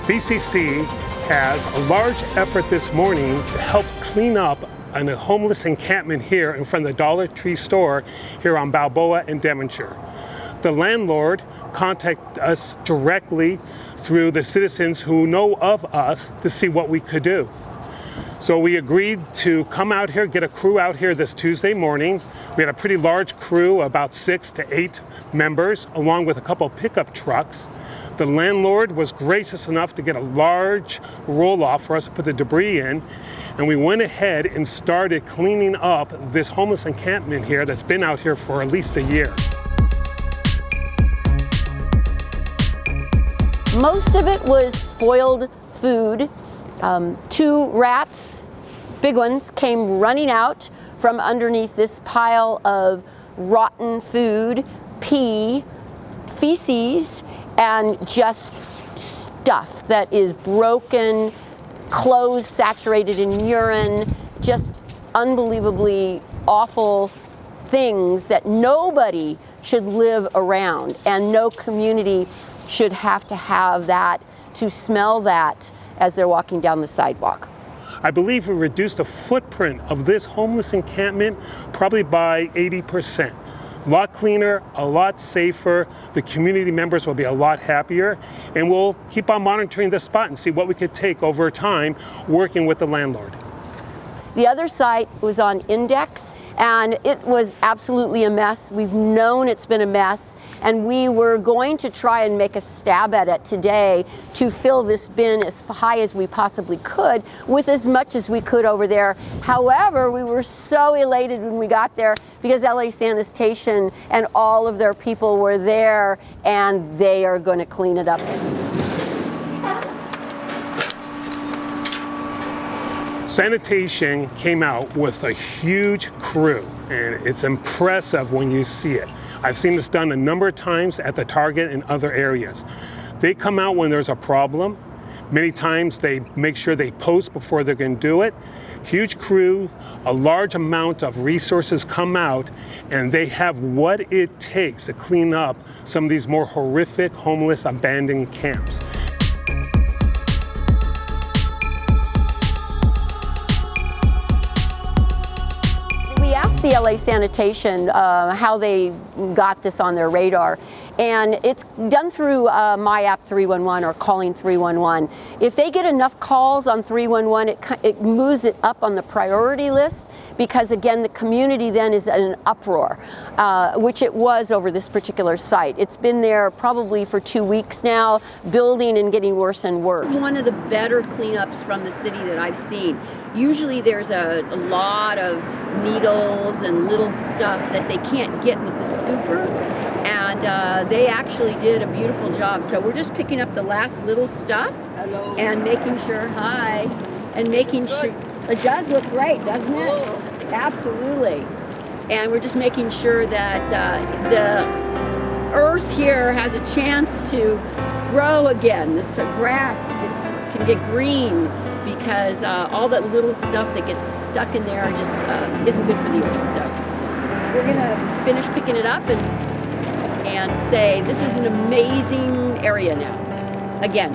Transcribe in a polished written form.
VCC has a large effort this morning to help clean up a homeless encampment here in front of the Dollar Tree store here on Balboa and Devonshire. The landlord contacted us directly through the citizens who know of us to see what we could do. So we agreed to come out here, get a crew out here this Tuesday morning. We had a pretty large crew, about 6 to 8 members, along with a couple of pickup trucks. The landlord was gracious enough to get a large roll-off for us to put the debris in, and we went ahead and started cleaning up this homeless encampment here that's been out here for at least a year. Most of it was spoiled food. 2 rats, big ones, came running out from underneath this pile of rotten food, pee, feces, and just stuff that is broken, clothes saturated in urine, just unbelievably awful things that nobody should live around, and no community should have to have that, to smell that as they're walking down the sidewalk. I believe we reduced the footprint of this homeless encampment probably by 80%. A lot cleaner, a lot safer. The community members will be a lot happier, and we'll keep on monitoring the spot and see what we could take over time working with the landlord. The other site was on Index, and it was absolutely a mess. We've known it's been a mess, and we were going to try and make a stab at it today to fill this bin as high as we possibly could with as much as we could over there. However, we were so elated when we got there because LA Sanitation and all of their people were there, and they are going to clean it up. Sanitation came out with a huge crew, and it's impressive when you see it. I've seen this done a number of times at the Target and other areas. They come out when there's a problem. Many times they make sure they post before they're going to do it. Huge crew, a large amount of resources come out, and they have what it takes to clean up some of these more horrific homeless abandoned camps. The LA Sanitation, how they got this on their radar. And it's done through My App 311 or calling 311. If they get enough calls on 311, it moves it up on the priority list, because again, the community then is in an uproar, which it was over this particular site. It's been there probably for 2 weeks now, building and getting worse and worse. It's one of the better cleanups from the city that I've seen. Usually there's a lot of needles and little stuff that they can't get with the scooper, and they actually did a beautiful job. So we're just picking up the last little stuff. Hello. And making sure, hi, and making sure, it does look great, doesn't it? Oh. Absolutely. And we're just making sure that the earth here has a chance to grow again. This grass can get green, because all that little stuff that gets stuck in there just isn't good for the earth. So we're gonna finish picking it up and say this is an amazing area now. Again,